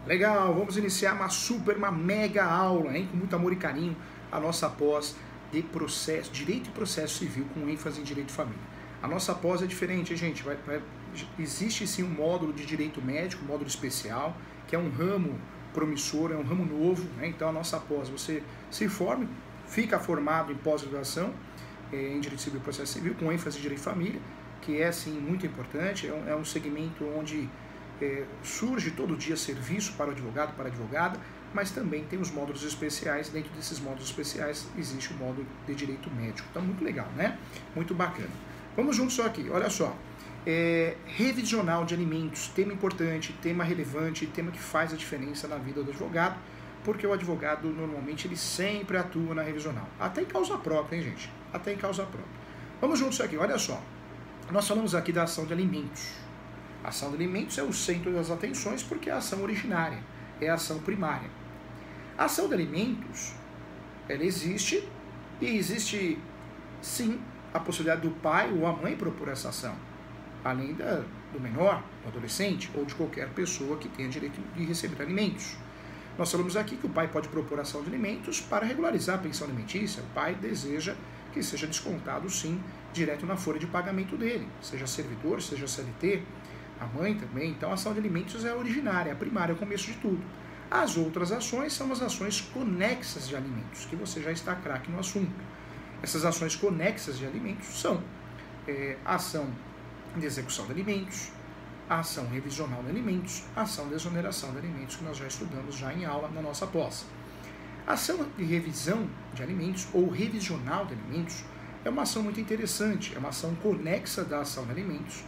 Legal, vamos iniciar uma mega aula, hein? Com muito amor e carinho, a nossa pós de processo, Direito e Processo Civil, com ênfase em Direito de Família. A nossa pós é diferente, hein, gente? Existe sim um módulo de Direito Médico, um módulo especial, que é um ramo promissor, é um ramo novo, né? Então a nossa pós, você se forma, fica formado em pós-graduação em Direito Civil e Processo Civil, com ênfase em Direito de Família, que é sim muito importante, é um segmento onde surge todo dia serviço para o advogado, para a advogada, mas também tem os módulos especiais. Dentro desses módulos especiais existe o módulo de direito médico. Então, muito legal, né? Muito bacana. Vamos juntos só aqui, olha só. Revisional de alimentos, tema importante, tema relevante, tema que faz a diferença na vida do advogado, porque o advogado, normalmente, ele sempre atua na revisional. Até em causa própria, hein, gente? Até em causa própria. Vamos juntos aqui, olha só. Nós falamos aqui da ação de alimentos. A ação de alimentos é o centro das atenções porque é a ação originária, é a ação primária. A ação de alimentos, ela existe e existe sim a possibilidade do pai ou a mãe propor essa ação, além do menor, do adolescente ou de qualquer pessoa que tenha direito de receber alimentos. Nós falamos aqui que o pai pode propor ação de alimentos para regularizar a pensão alimentícia. O pai deseja que seja descontado sim direto na folha de pagamento dele, seja servidor, seja CLT, a mãe também. Então a ação de alimentos é a originária, a primária, é o começo de tudo. As outras ações são as ações conexas de alimentos, que você já está craque no assunto. Essas ações conexas de alimentos são a ação de execução de alimentos, a ação revisional de alimentos, a ação de exoneração de alimentos, que nós já estudamos já em aula na nossa pós. A ação de revisão de alimentos ou revisional de alimentos é uma ação muito interessante, é uma ação conexa da ação de alimentos,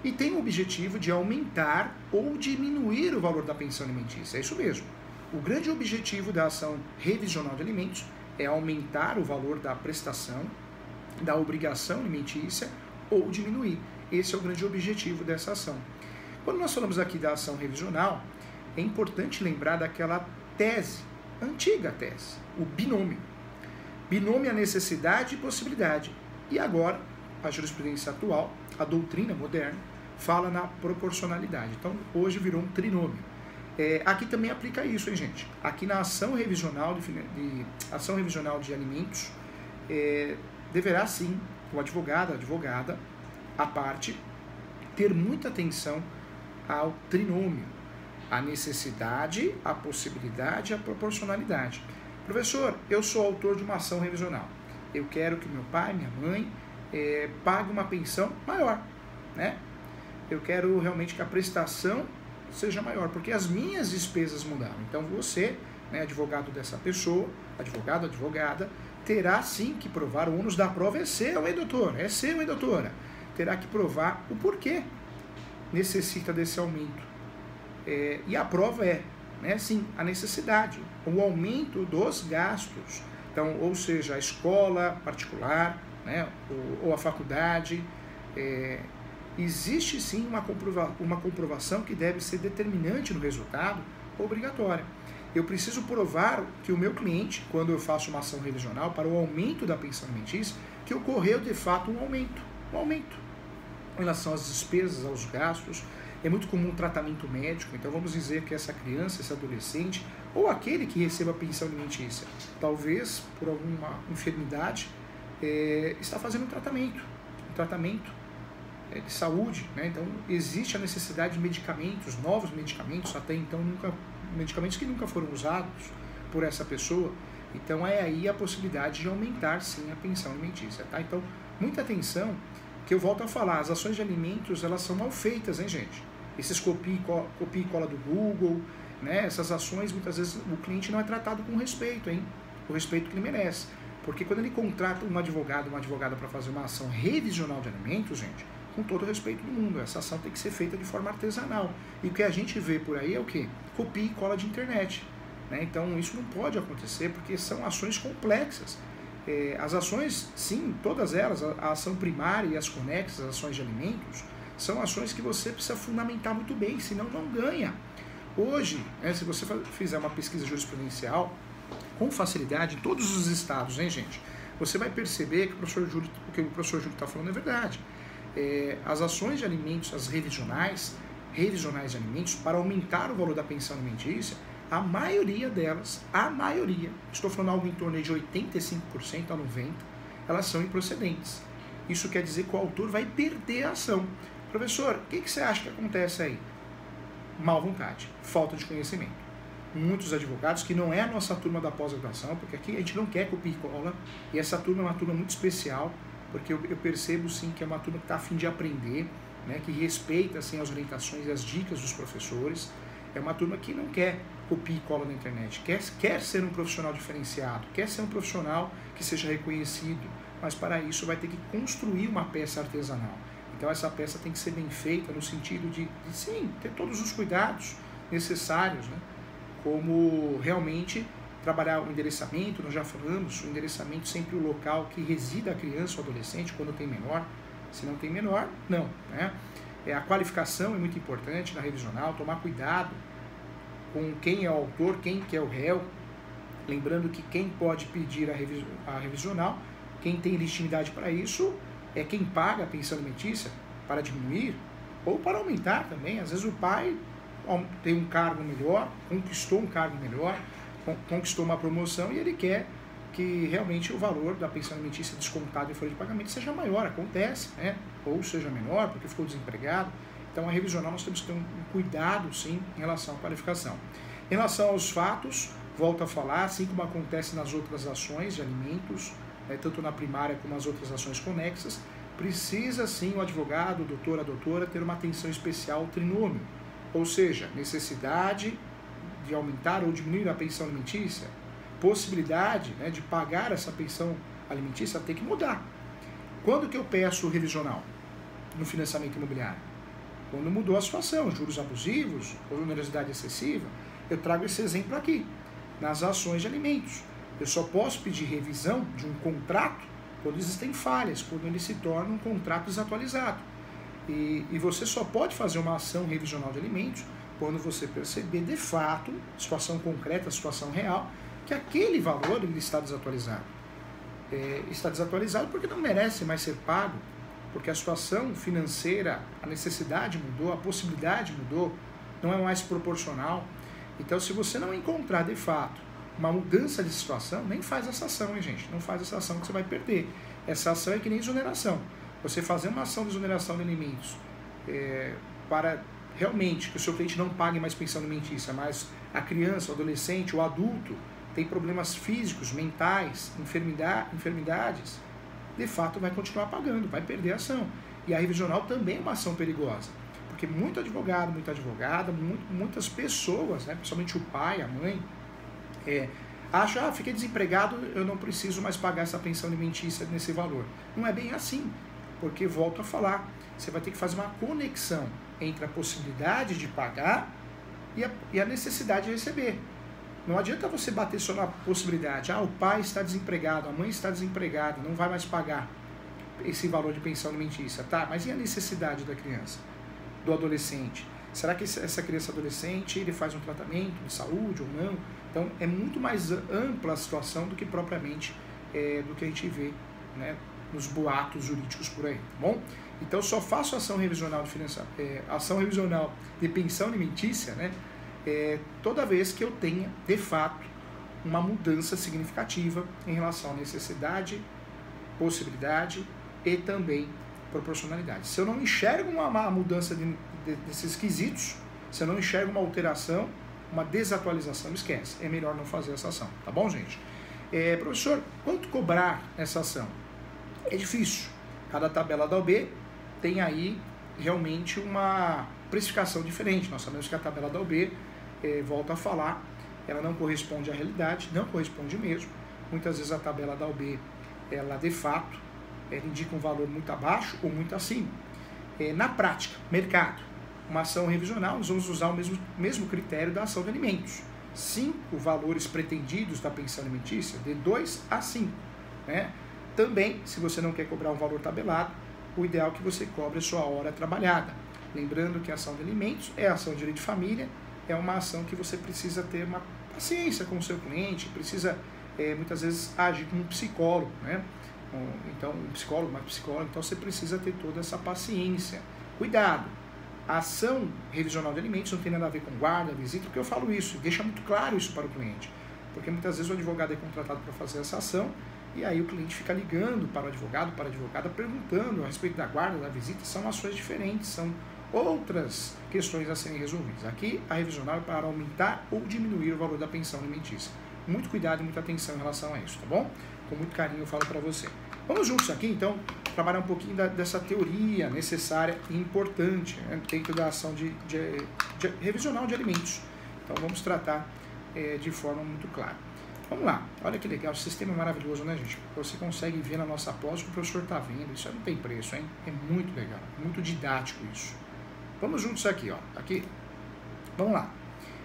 e tem o objetivo de aumentar ou diminuir o valor da pensão alimentícia. É isso mesmo. O grande objetivo da ação revisional de alimentos é aumentar o valor da prestação, da obrigação alimentícia ou diminuir. Esse é o grande objetivo dessa ação. Quando nós falamos aqui da ação revisional, é importante lembrar daquela tese, antiga tese, o binômio. Binômio é necessidade e possibilidade. E agora, a jurisprudência atual, a doutrina moderna, fala na proporcionalidade. Então, hoje virou um trinômio. Aqui também aplica isso, hein, gente? Aqui na ação revisional de alimentos, deverá sim o advogado, a advogada, a parte, ter muita atenção ao trinômio, a necessidade, a possibilidade e a proporcionalidade. Professor, eu sou autor de uma ação revisional. Eu quero que meu pai, minha mãe, pague uma pensão maior, né? Eu quero realmente que a prestação seja maior, porque as minhas despesas mudaram. Então você, né, advogado dessa pessoa, advogado, advogada, terá sim que provar, o ônus da prova é seu, hein, doutor? É seu, hein, doutora? Terá que provar o porquê necessita desse aumento. E a prova né, sim, a necessidade, o aumento dos gastos. Então, ou seja, a escola particular, né, ou a faculdade, existe sim uma comprovação que deve ser determinante no resultado, obrigatória. Eu preciso provar que o meu cliente, quando eu faço uma ação revisional para o aumento da pensão alimentícia, que ocorreu de fato um aumento em relação às despesas, aos gastos. É muito comum tratamento médico, então vamos dizer que essa criança, esse adolescente, ou aquele que receba a pensão alimentícia, talvez por alguma enfermidade, está fazendo um tratamento de saúde, né? Então existe a necessidade de medicamentos, novos medicamentos, até então medicamentos que nunca foram usados por essa pessoa. Então é aí a possibilidade de aumentar sim a pensão alimentícia, tá? Então muita atenção, que eu volto a falar, as ações de alimentos, elas são mal feitas, hein, gente? Esses copia e cola do Google, né? Essas ações, muitas vezes o cliente não é tratado com respeito, hein? O respeito que ele merece. Porque quando ele contrata um advogado, uma advogada para fazer uma ação revisional de alimentos, gente, com todo o respeito do mundo, essa ação tem que ser feita de forma artesanal. E o que a gente vê por aí é o quê? Copia e cola de internet, né? Então isso não pode acontecer porque são ações complexas. As ações, sim, todas elas, a ação primária e as conexas, as ações de alimentos, são ações que você precisa fundamentar muito bem, senão não ganha. Hoje, se você fizer uma pesquisa jurisprudencial, com facilidade, em todos os estados, hein, gente, você vai perceber que o que o professor Júlio está falando é verdade. As ações de alimentos, as revisionais, revisionais de alimentos para aumentar o valor da pensão alimentícia, a maioria delas, estou falando algo em torno de 85% a 90%, elas são improcedentes. Isso quer dizer que o autor vai perder a ação. Professor, o que você acha que acontece aí? Má vontade, falta de conhecimento. Muitos advogados, que não é a nossa turma da pós-graduação, porque aqui a gente não quer copia e cola, e essa turma é uma turma muito especial, porque eu percebo sim que é uma turma que está a fim de aprender, né, que respeita assim, as orientações e as dicas dos professores. É uma turma que não quer copia e cola na internet, quer ser um profissional diferenciado, quer ser um profissional que seja reconhecido, mas para isso vai ter que construir uma peça artesanal. Então essa peça tem que ser bem feita no sentido de sim, ter todos os cuidados necessários, né? Como realmente trabalhar o endereçamento, nós já falamos, o endereçamento sempre o local que resida a criança ou adolescente, quando tem menor. Se não tem menor, não, né? A qualificação é muito importante na revisional, tomar cuidado com quem é o autor, quem que é o réu, lembrando que quem pode pedir a revisional, quem tem legitimidade para isso, é quem paga a pensão alimentícia para diminuir ou para aumentar também. Às vezes o pai tem um cargo melhor, conquistou um cargo melhor, conquistou uma promoção e ele quer que realmente o valor da pensão alimentícia descontado em folha de pagamento seja maior, acontece, né? Ou seja menor, porque ficou desempregado. Então, a revisional nós temos que ter um cuidado, sim, em relação à qualificação. Em relação aos fatos, volto a falar, assim como acontece nas outras ações de alimentos, né, tanto na primária como nas outras ações conexas, precisa, sim, o advogado, o doutor, a doutora, ter uma atenção especial ao trinômio, ou seja, necessidade de aumentar ou diminuir a pensão alimentícia, possibilidade, né, de pagar essa pensão alimentícia, tem que mudar. Quando que eu peço o revisional no financiamento imobiliário? Quando mudou a situação, juros abusivos, onerosidade excessiva, eu trago esse exemplo aqui. Nas ações de alimentos, eu só posso pedir revisão de um contrato quando existem falhas, quando ele se torna um contrato desatualizado. E você só pode fazer uma ação revisional de alimentos quando você perceber de fato, situação concreta, situação real, que aquele valor ele está desatualizado. Está desatualizado porque não merece mais ser pago, porque a situação financeira, a necessidade mudou, a possibilidade mudou, não é mais proporcional. Então, se você não encontrar de fato uma mudança de situação, nem faz essa ação, hein, gente? Não faz essa ação que você vai perder. Essa ação é que nem exoneração. Você fazer uma ação de exoneração de alimentos para realmente que o seu cliente não pague mais pensão alimentícia, mas a criança, o adolescente, o adulto tem problemas físicos, mentais, enfermidades, de fato vai continuar pagando, vai perder a ação. E a revisional também é uma ação perigosa, porque muito advogado, muita advogada, muitas pessoas, né, principalmente o pai, a mãe, acham, fiquei desempregado, eu não preciso mais pagar essa pensão alimentícia nesse valor. Não é bem assim, porque, volto a falar, você vai ter que fazer uma conexão entre a possibilidade de pagar e a necessidade de receber. Não adianta você bater só na possibilidade, o pai está desempregado, a mãe está desempregada, não vai mais pagar esse valor de pensão alimentícia, tá? Mas e a necessidade da criança, do adolescente? Será que essa criança adolescente, ele faz um tratamento de saúde ou não? Então, é muito mais ampla a situação do que propriamente do que a gente vê, né, nos boatos jurídicos por aí, tá bom? Então, só faço ação revisional de pensão alimentícia, né, toda vez que eu tenha, de fato, uma mudança significativa em relação à necessidade, possibilidade e também proporcionalidade. Se eu não enxergo uma mudança desses quesitos, se eu não enxergo uma alteração, uma desatualização, esquece. É melhor não fazer essa ação, tá bom, gente? Professor, quanto cobrar essa ação? É difícil. Cada tabela da OAB tem aí realmente uma precificação diferente. Nós sabemos que a tabela da OAB, volto a falar, ela não corresponde à realidade, não corresponde mesmo. Muitas vezes a tabela da OAB, ela de fato, ela indica um valor muito abaixo ou muito acima. Na prática, mercado, uma ação revisional, nós vamos usar o mesmo critério da ação de alimentos. 5 valores pretendidos da pensão alimentícia, de 2 a 5. Né? Também, se você não quer cobrar um valor tabelado, o ideal é que você cobre a sua hora trabalhada. Lembrando que a ação de alimentos é a ação de direito de família, é uma ação que você precisa ter uma paciência com o seu cliente, precisa muitas vezes agir como um psicólogo, né? Então, um psicólogo, então você precisa ter toda essa paciência. Cuidado, A ação revisional de alimentos não tem nada a ver com guarda, visita, porque eu falo isso, deixa muito claro isso para o cliente. Porque muitas vezes o advogado é contratado para fazer essa ação, e aí o cliente fica ligando para o advogado, para a advogada, perguntando a respeito da guarda, da visita. São ações diferentes, são outras questões a serem resolvidas. Aqui a revisional é para aumentar ou diminuir o valor da pensão alimentícia. Muito cuidado e muita atenção em relação a isso, tá bom? Com muito carinho eu falo para você. Vamos juntos aqui, então, trabalhar um pouquinho dessa teoria necessária e importante, né, dentro da ação de revisional de alimentos. Então, vamos tratar de forma muito clara. Vamos lá, olha que legal, o sistema é maravilhoso, né, gente? Você consegue ver na nossa pós o que o professor está vendo, isso não tem preço, hein? É muito legal, muito didático isso. Vamos juntos aqui, ó, aqui, vamos lá.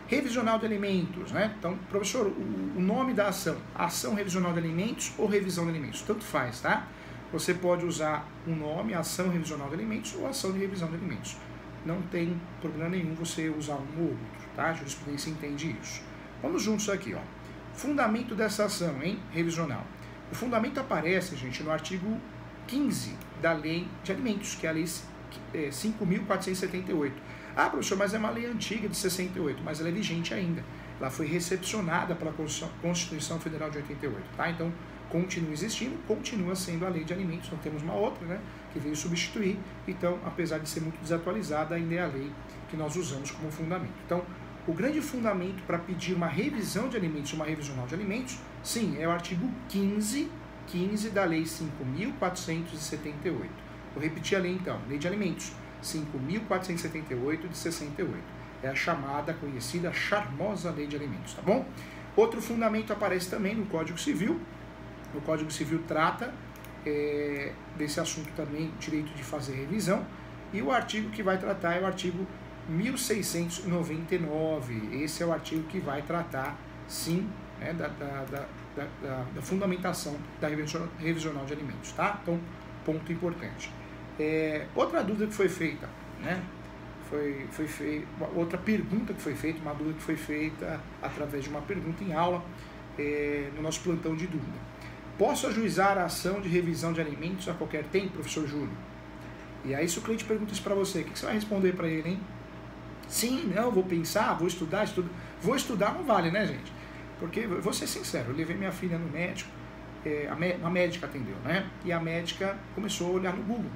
Revisional de alimentos, né? Então, professor, o nome da ação revisional de alimentos ou revisão de alimentos, tanto faz, tá? Você pode usar um nome, ação revisional de alimentos ou ação de revisão de alimentos. Não tem problema nenhum você usar um ou outro, tá? A jurisprudência entende isso. Vamos juntos aqui, ó. Fundamento dessa ação, hein? Revisional. O fundamento aparece, gente, no artigo 15 da Lei de Alimentos, que é a Lei 5.478. Ah, professor, mas é uma lei antiga de 68, mas ela é vigente ainda. Ela foi recepcionada pela Constituição Federal de 88, tá? Então, continua existindo, continua sendo a Lei de Alimentos. Nós temos uma outra, né, que veio substituir. Então, apesar de ser muito desatualizada, ainda é a lei que nós usamos como fundamento. Então, o grande fundamento para pedir uma revisão de alimentos, uma revisional de alimentos, sim, é o artigo 15 da Lei 5.478. Vou repetir a lei então, Lei de Alimentos, 5.478 de 68. É a chamada, conhecida, charmosa Lei de Alimentos, tá bom? Outro fundamento aparece também no Código Civil. O Código Civil trata desse assunto também, direito de fazer revisão. E o artigo que vai tratar é o artigo 1699. Esse é o artigo que vai tratar, sim, né, da fundamentação da revisional de alimentos, tá? Então, ponto importante. Outra dúvida que foi feita, né? Foi feita, outra pergunta que foi feita, uma dúvida que foi feita através de uma pergunta em aula, no nosso plantão de dúvida. Posso ajuizar a ação de revisão de alimentos a qualquer tempo, professor Júlio? E aí, se o cliente pergunta isso para você, o que você vai responder para ele, hein? Sim, não, vou pensar, vou estudar. Vou estudar não vale, né, gente? Porque, vou ser sincero, eu levei minha filha no médico, uma médica atendeu, né? E a médica começou a olhar no Google.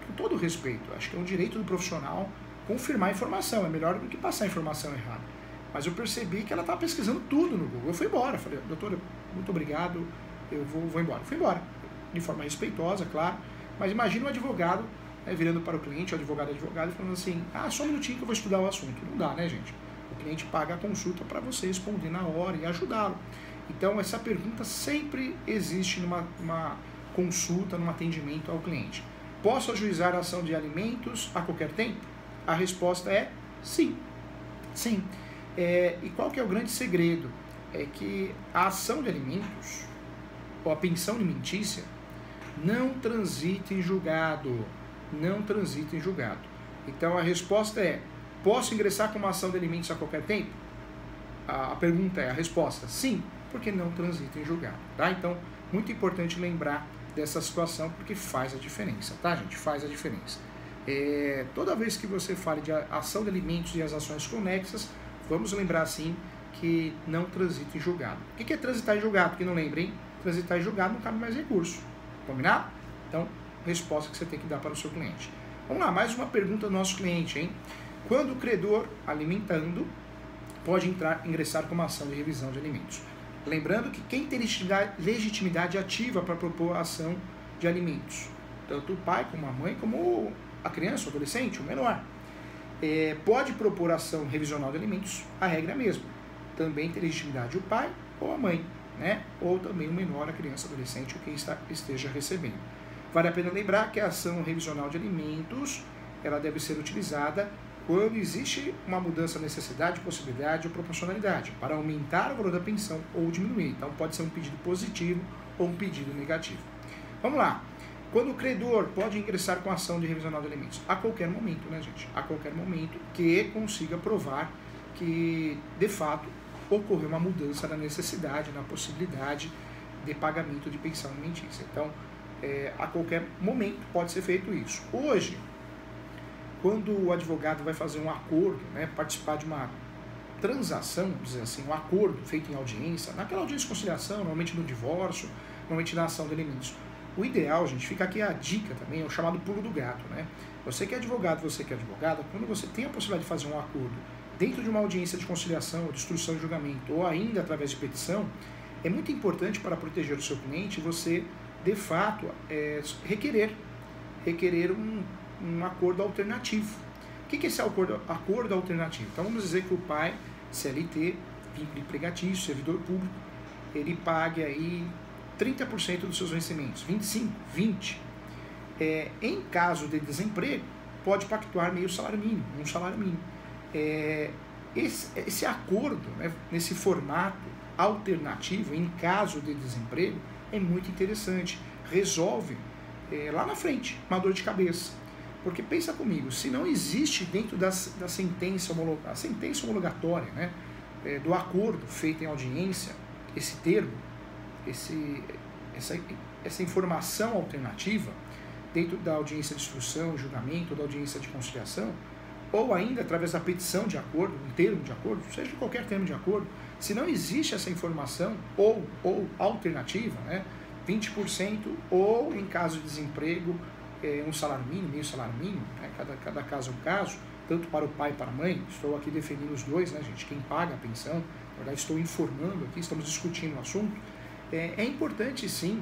Com todo respeito, acho que é um direito do profissional confirmar a informação, é melhor do que passar a informação errada. Mas eu percebi que ela estava pesquisando tudo no Google. Eu fui embora, falei, doutora, muito obrigado, eu vou embora. Fui embora, de forma respeitosa, claro, mas imagina um advogado, né, virando para o cliente, o advogado, falando assim, só um minutinho que eu vou estudar o assunto. Não dá, né, gente? O cliente paga a consulta para você responder na hora e ajudá-lo. Então, essa pergunta sempre existe numa consulta, num atendimento ao cliente. Posso ajuizar a ação de alimentos a qualquer tempo? A resposta é sim. Sim. E qual que é o grande segredo? É que a ação de alimentos, ou a pensão alimentícia, não transita em julgado. Não transita em julgado. Então, a resposta é, posso ingressar com uma ação de alimentos a qualquer tempo? A pergunta é, a resposta, sim, porque não transita em julgado, tá? Então, muito importante lembrar dessa situação, porque faz a diferença, tá, gente? Faz a diferença. Toda vez que você fale de ação de alimentos e as ações conexas, vamos lembrar, sim, que não transita em julgado. O que é transitar em julgado? Que não lembra, hein? Transitar em julgado não cabe mais recurso. Combinado? Então, resposta que você tem que dar para o seu cliente. Vamos lá, mais uma pergunta do nosso cliente, hein? Quando o credor, alimentando, pode ingressar com uma ação de revisão de alimentos? Lembrando que quem tem legitimidade ativa para propor a ação de alimentos, tanto o pai como a mãe, como a criança, o adolescente, o menor, pode propor ação revisional de alimentos, a regra é a mesma. Também tem legitimidade o pai ou a mãe, né? Ou também o menor, a criança, adolescente, ou quem esteja recebendo. Vale a pena lembrar que a ação revisional de alimentos, ela deve ser utilizada quando existe uma mudança, necessidade, possibilidade ou proporcionalidade, para aumentar o valor da pensão ou diminuir. Então, pode ser um pedido positivo ou um pedido negativo. Vamos lá. Quando o credor pode ingressar com a ação de revisional de alimentos? A qualquer momento, né, gente? A qualquer momento que consiga provar que, de fato, ocorreu uma mudança na necessidade, na possibilidade de pagamento de pensão alimentícia. Então, a qualquer momento pode ser feito isso. Hoje, quando o advogado vai fazer um acordo, né, participar de uma transação, dizer assim, um acordo feito em audiência, naquela audiência de conciliação, normalmente no divórcio, normalmente na ação de alimentos. O ideal, gente, fica aqui a dica também, é o chamado pulo do gato, né? Você que é advogado, você que é advogada, quando você tem a possibilidade de fazer um acordo dentro de uma audiência de conciliação, ou de instrução de julgamento, ou ainda através de petição, é muito importante para proteger o seu cliente você, de fato, requerer um acordo alternativo. O que é esse acordo alternativo? Então vamos dizer que o pai, CLT, vínculo empregatício, servidor público, ele pague aí 30% dos seus vencimentos, 25%, 20%. Em caso de desemprego, pode pactuar meio salário mínimo, um salário mínimo. Esse acordo, né, nesse formato alternativo, em caso de desemprego, é muito interessante. Resolve lá na frente uma dor de cabeça. Porque pensa comigo, se não existe dentro da sentença homologatória, né, do acordo feito em audiência, esse termo, essa informação alternativa, dentro da audiência de instrução, julgamento, ou da audiência de conciliação, ou ainda através da petição de acordo, um termo de acordo, seja qualquer termo de acordo, se não existe essa informação, ou alternativa, né, 20%, ou em caso de desemprego, um salário mínimo, meio salário mínimo, né, cada caso é um caso, tanto para o pai e para a mãe, estou aqui defendendo os dois, né, gente, quem paga a pensão, na verdade estou informando aqui, estamos discutindo o assunto, é importante sim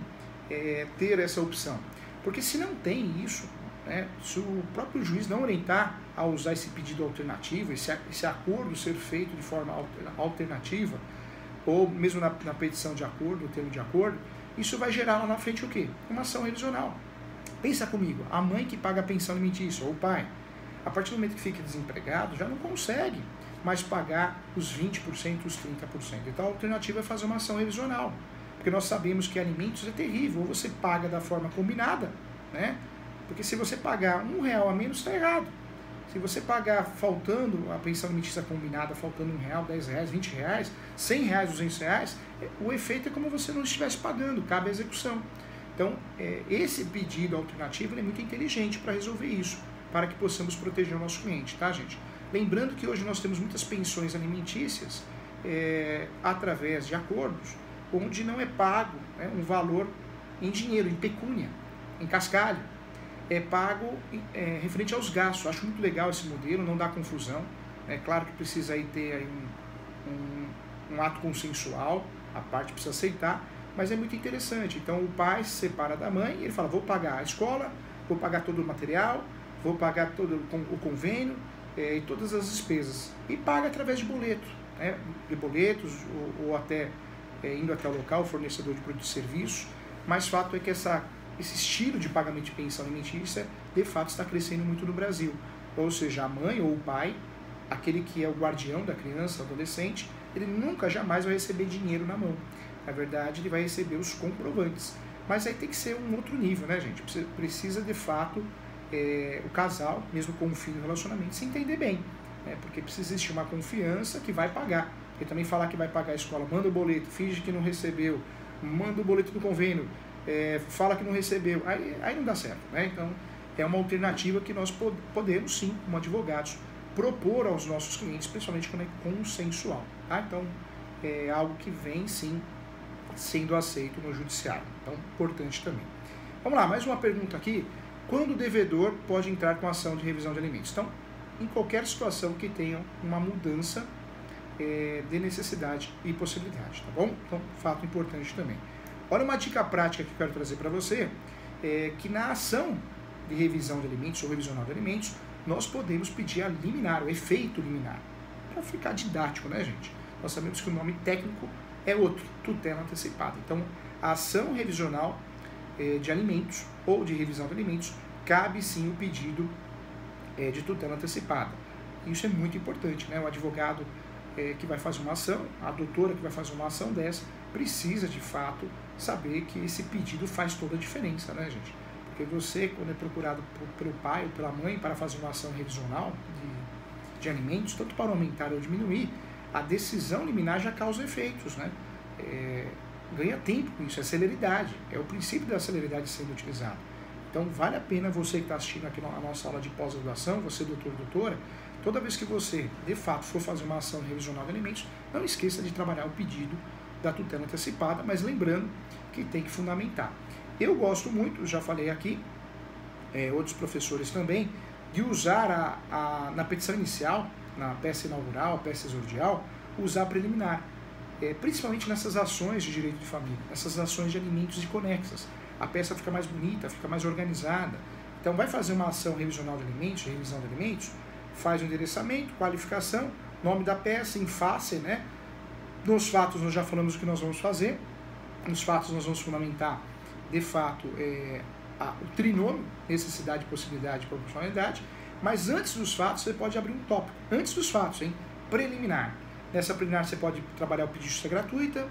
ter essa opção, porque se não tem isso, né, se o próprio juiz não orientar a usar esse pedido alternativo, esse acordo ser feito de forma alternativa, ou mesmo na petição de acordo, o termo de acordo, isso vai gerar lá na frente o quê? Uma ação revisional. Pensa comigo, a mãe que paga a pensão alimentícia, ou o pai, a partir do momento que fica desempregado, já não consegue mais pagar os 20%, os 30%. Então a alternativa é fazer uma ação revisional, porque nós sabemos que alimentos é terrível, ou você paga da forma combinada, né? Porque se você pagar R$1 a menos, está errado. Se você pagar faltando a pensão alimentícia combinada, faltando R$1, R$10, R$20, R$100, R$200, o efeito é como você não estivesse pagando, cabe a execução. Então, esse pedido alternativo é muito inteligente para resolver isso, para que possamos proteger o nosso cliente, tá, gente? Lembrando que hoje nós temos muitas pensões alimentícias através de acordos, onde não é pago, né, um valor em dinheiro, em pecúnia, em cascalho. É pago referente aos gastos. Acho muito legal esse modelo, não dá confusão. É claro que precisa aí ter aí um ato consensual, a parte precisa aceitar, mas é muito interessante. Então o pai se separa da mãe e ele fala, vou pagar a escola, vou pagar todo o material, vou pagar todo o convênio e todas as despesas. E paga através de boleto, né? De boletos ou até indo até o local, fornecedor de produtos e serviços. Mas fato é que esse estilo de pagamento de pensão alimentícia, de fato, está crescendo muito no Brasil. Ou seja, a mãe ou o pai, aquele que é o guardião da criança, adolescente, ele nunca, jamais vai receber dinheiro na mão. Na verdade, ele vai receber os comprovantes. Mas aí tem que ser um outro nível, né, gente? Precisa, de fato, o casal, mesmo com um filho no relacionamento, se entender bem. Né? Porque precisa existir uma confiança que vai pagar. Porque também falar que vai pagar a escola, manda o boleto, finge que não recebeu, manda o boleto do convênio, fala que não recebeu, aí não dá certo, né? Então é uma alternativa que nós podemos sim, como advogados, propor aos nossos clientes, principalmente quando é consensual, tá? Então é algo que vem sim sendo aceito no judiciário, então importante também. Vamos lá, mais uma pergunta aqui, quando o devedor pode entrar com ação de revisão de alimentos? Então, em qualquer situação que tenha uma mudança de necessidade e possibilidade, tá bom? Então, fato importante também. Olha uma dica prática que eu quero trazer para você, que na ação de revisão de alimentos ou revisional de alimentos, nós podemos pedir a liminar, o efeito liminar, para ficar didático, né, gente? Nós sabemos que o nome técnico é outro, tutela antecipada. Então, a ação revisional de alimentos ou de revisão de alimentos, cabe sim o pedido de tutela antecipada. Isso é muito importante, né? O advogado que vai fazer uma ação, a doutora que vai fazer uma ação dessa, precisa de fato saber que esse pedido faz toda a diferença, né, gente? Porque você, quando é procurado pelo pai ou pela mãe para fazer uma ação revisional de alimentos, tanto para aumentar ou diminuir, a decisão liminar já causa efeitos, né? Ganha tempo com isso, é celeridade, é o princípio da celeridade sendo utilizado. Então vale a pena você que está assistindo aqui a nossa aula de pós-graduação, você doutor, doutora, toda vez que você de fato for fazer uma ação revisional de alimentos, não esqueça de trabalhar o pedido da tutela antecipada, mas lembrando que tem que fundamentar. Eu gosto muito, já falei aqui, outros professores também, de usar na petição inicial, na peça inaugural, peça exordial, usar a preliminar, principalmente nessas ações de direito de família, nessas ações de alimentos e conexas. A peça fica mais bonita, fica mais organizada. Então vai fazer uma ação revisional de alimentos, revisão de alimentos, faz o endereçamento, qualificação, nome da peça, em face, né? Nos fatos nós já falamos o que nós vamos fazer, nos fatos nós vamos fundamentar, de fato, o trinômio, necessidade, possibilidade e proporcionalidade, mas antes dos fatos você pode abrir um tópico, antes dos fatos, hein? Preliminar. Nessa preliminar você pode trabalhar o pedido de justiça gratuita,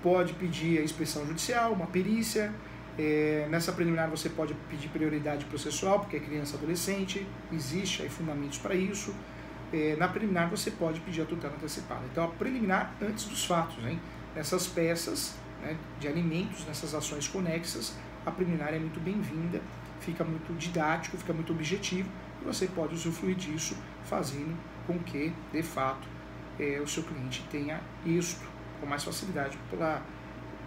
pode pedir a inspeção judicial, uma perícia. Nessa preliminar você pode pedir prioridade processual, porque é criança e adolescente, existe aí fundamentos para isso. Na preliminar você pode pedir a tutela antecipada. Então a preliminar antes dos fatos, hein? Nessas peças, né, de alimentos, nessas ações conexas, a preliminar é muito bem-vinda, fica muito didático, fica muito objetivo, e você pode usufruir disso fazendo com que, de fato, o seu cliente tenha êxito com mais facilidade,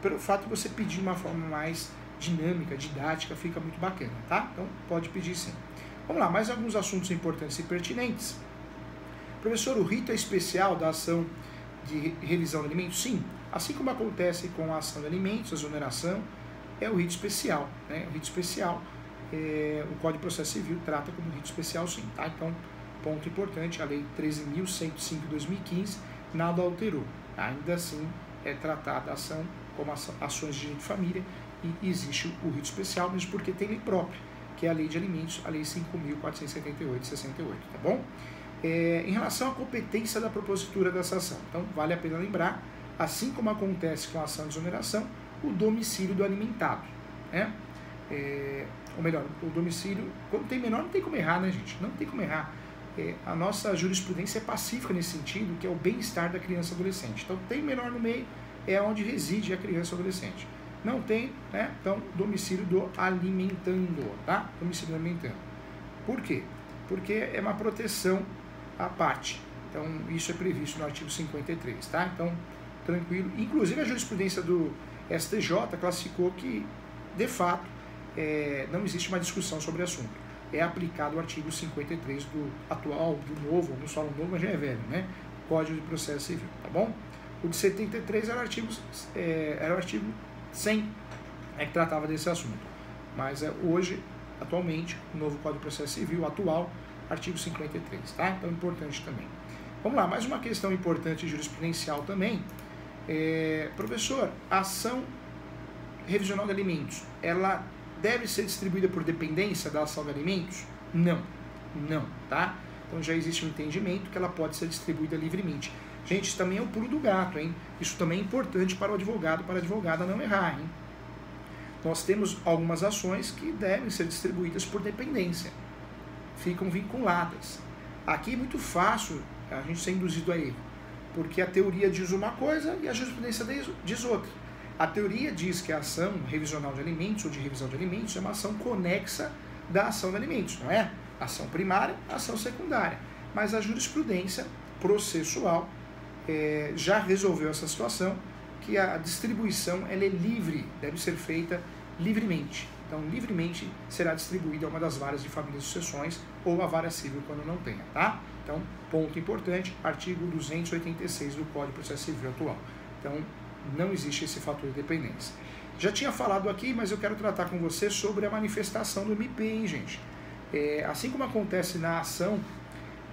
pelo fato de você pedir de uma forma mais dinâmica, didática, fica muito bacana, tá? Então, pode pedir sim. Vamos lá, mais alguns assuntos importantes e pertinentes. Professor, o rito é especial da ação de revisão de alimentos? Sim. Assim como acontece com a ação de alimentos, a exoneração, é o rito especial, né? O rito especial, o Código de Processo Civil trata como rito especial sim, tá? Então, ponto importante, a Lei 13.105 de 2015 nada alterou. Ainda assim, é tratada a ação como ações de direito de família, e existe o rito especial, mesmo porque tem lei própria, que é a Lei de Alimentos, a Lei 5.478 de 68, tá bom? Em relação à competência da propositura dessa ação, então vale a pena lembrar, assim como acontece com a ação de exoneração, o domicílio do alimentado, né? Ou melhor, o domicílio, quando tem menor não tem como errar, né, gente? Não tem como errar. A nossa jurisprudência é pacífica nesse sentido, que é o bem-estar da criança e adolescente. Então tem menor no meio, é onde reside a criança ou adolescente. Não tem, né? Então, domicílio do alimentando, tá? Domicílio do alimentando. Por quê? Porque é uma proteção à parte. Então, isso é previsto no artigo 53, tá? Então, tranquilo. Inclusive, a jurisprudência do STJ classificou que, de fato, não existe uma discussão sobre o assunto. É aplicado o artigo 53 do atual, do novo, alguns falam novo, mas já é velho, né? Código de Processo Civil, tá bom? O de 73 era o artigo 100, que tratava desse assunto. Mas hoje, atualmente, o novo Código de Processo Civil, atual, artigo 53, tá? Então, importante também. Vamos lá, mais uma questão importante jurisprudencial também. Professor, a ação revisional de alimentos, ela deve ser distribuída por dependência da ação de alimentos? Não, tá? Então já existe um entendimento que ela pode ser distribuída livremente. Gente, isso também é o pulo do gato, hein? Isso também é importante para o advogado, para a advogada não errar, hein? Nós temos algumas ações que devem ser distribuídas por dependência, ficam vinculadas. Aqui é muito fácil a gente ser induzido a erro, porque a teoria diz uma coisa e a jurisprudência diz outra. A teoria diz que a ação revisional de alimentos ou de revisão de alimentos é uma ação conexa da ação de alimentos, não é? Ação primária, ação secundária. Mas a jurisprudência processual já resolveu essa situação, que a distribuição ela é livre, deve ser feita livremente. Então, livremente será distribuída a uma das varas de família e sucessões ou a vara civil quando não tenha, tá? Então, ponto importante, artigo 286 do Código de Processo Civil atual. Então, não existe esse fator de dependência. Já tinha falado aqui, mas eu quero tratar com você sobre a manifestação do MP, hein, gente? Assim como acontece na ação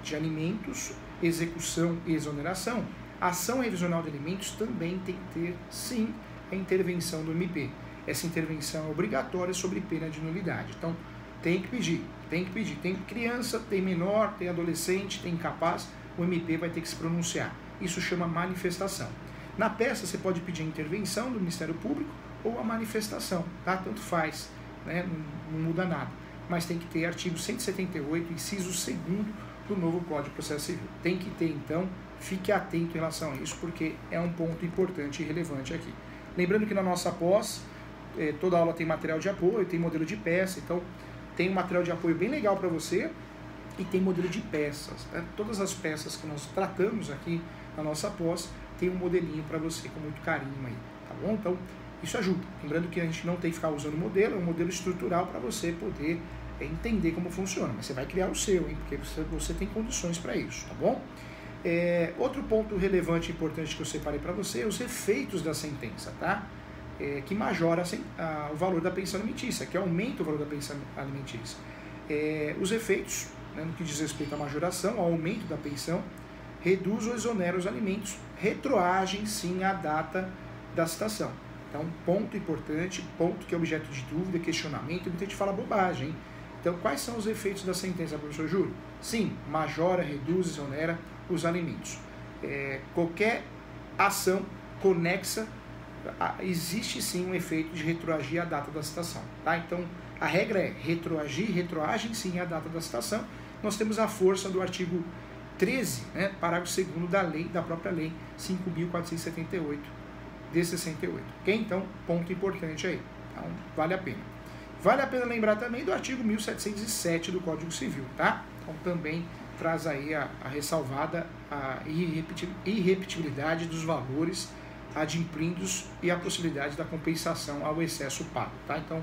de alimentos, execução e exoneração, a ação revisional de alimentos também tem que ter, sim, a intervenção do MP. Essa intervenção é obrigatória sob pena de nulidade. Então, tem que pedir. Tem criança, tem menor, tem adolescente, tem incapaz, o MP vai ter que se pronunciar. Isso chama manifestação. Na peça, você pode pedir a intervenção do Ministério Público ou a manifestação, tá? Tanto faz, né? Não muda nada. Mas tem que ter artigo 178, inciso 2º do novo Código de Processo Civil. Tem que ter, então, fique atento em relação a isso, porque é um ponto importante e relevante aqui. Lembrando que na nossa pós, toda aula tem material de apoio, tem modelo de peça, então tem um material de apoio bem legal para você e tem modelo de peças. Né? Todas as peças que nós tratamos aqui na nossa pós tem um modelinho para você com muito carinho aí, tá bom? Então isso ajuda. Lembrando que a gente não tem que ficar usando modelo, é um modelo estrutural para você poder entender como funciona, mas você vai criar o seu, hein? Porque você tem condições para isso, tá bom? Outro ponto relevante e importante que eu separei para você é os efeitos da sentença, tá? Que majora o valor da pensão alimentícia, que aumenta o valor da pensão alimentícia. Os efeitos, né, no que diz respeito à majoração, ao aumento da pensão, reduz ou exonera os alimentos, retroagem sim à data da citação. Então, ponto importante, ponto que é objeto de dúvida, questionamento, e muita gente fala bobagem, hein? Então, quais são os efeitos da sentença, professor Júlio? Sim, majora, reduz, exonera os alimentos. Qualquer ação conexa, existe sim um efeito de retroagir à data da citação, tá? Então, a regra é retroagem sim à data da citação. Nós temos a força do artigo 13, né, parágrafo 2º da própria lei 5.478 de 68. Ok? Então, ponto importante aí. Então, vale a pena. Vale a pena lembrar também do artigo 1707 do Código Civil, tá? Então, também traz aí a ressalvada a irrepetibilidade dos valores adimplíndios e a possibilidade da compensação ao excesso pago, tá? Então,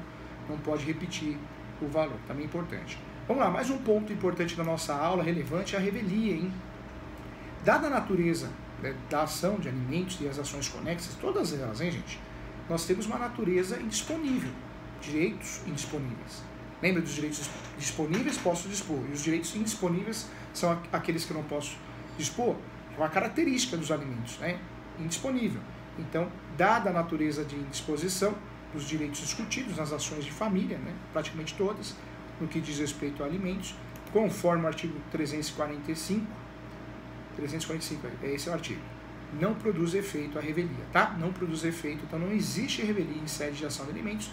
não pode repetir o valor, também é importante. Vamos lá, mais um ponto importante da nossa aula, relevante, é a revelia, hein? Dada a natureza, né, da ação de alimentos e as ações conexas, todas elas, hein, gente? Nós temos uma natureza indisponível, direitos indisponíveis. Lembra dos direitos disponíveis, posso dispor, e os direitos indisponíveis são aqueles que eu não posso dispor, é uma característica dos alimentos, né? Indisponível. Então, dada a natureza de indisposição dos direitos discutidos nas ações de família, né, praticamente todas, no que diz respeito a alimentos, conforme o artigo 345, esse é o artigo, não produz efeito a revelia, tá? Não produz efeito, então não existe revelia em sede de ação de alimentos,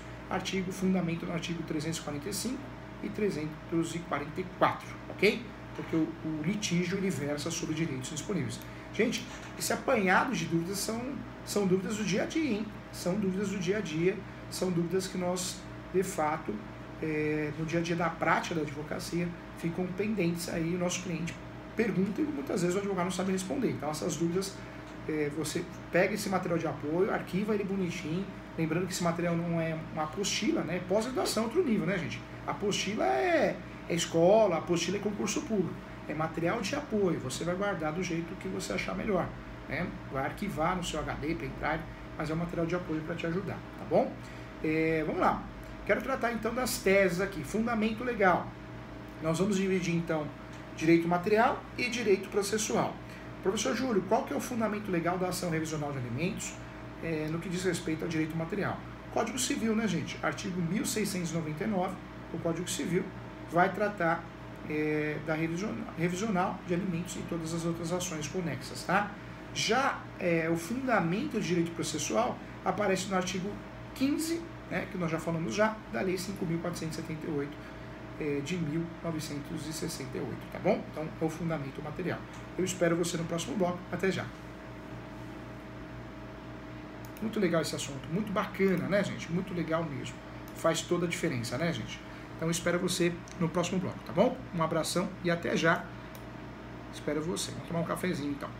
fundamento no artigo 345 e 344, ok? Porque o litígio ele versa sobre direitos disponíveis. Gente, esse apanhado de dúvidas são dúvidas do dia a dia, hein? São dúvidas do dia a dia, são dúvidas que nós, de fato, no dia a dia da prática da advocacia, ficam pendentes aí, o nosso cliente pergunta e muitas vezes o advogado não sabe responder. Então essas dúvidas, você pega esse material de apoio, arquiva ele bonitinho, lembrando que esse material não é uma apostila, né? Pós-graduação é outro nível, né, gente? A apostila é escola, a apostila é concurso público. É material de apoio, você vai guardar do jeito que você achar melhor, né? Vai arquivar no seu HD, pendrive, mas é um material de apoio para te ajudar, tá bom? Vamos lá, quero tratar então das teses aqui, fundamento legal. Nós vamos dividir então direito material e direito processual. Professor Júlio, qual que é o fundamento legal da ação revisional de alimentos no que diz respeito ao direito material? Código Civil, né, gente? Artigo 1699, o Código Civil vai tratar da revisional de alimentos e todas as outras ações conexas, tá? Já o fundamento de direito processual aparece no artigo 15, né, que nós já falamos já, da Lei 5.478 de 1968, tá bom? Então, é o fundamento material. Eu espero você no próximo bloco. Até já. Muito legal esse assunto, muito bacana, né, gente? Muito legal mesmo. Faz toda a diferença, né, gente? Então, eu espero você no próximo bloco, tá bom? Um abração e até já. Espero você. Vamos tomar um cafezinho, então.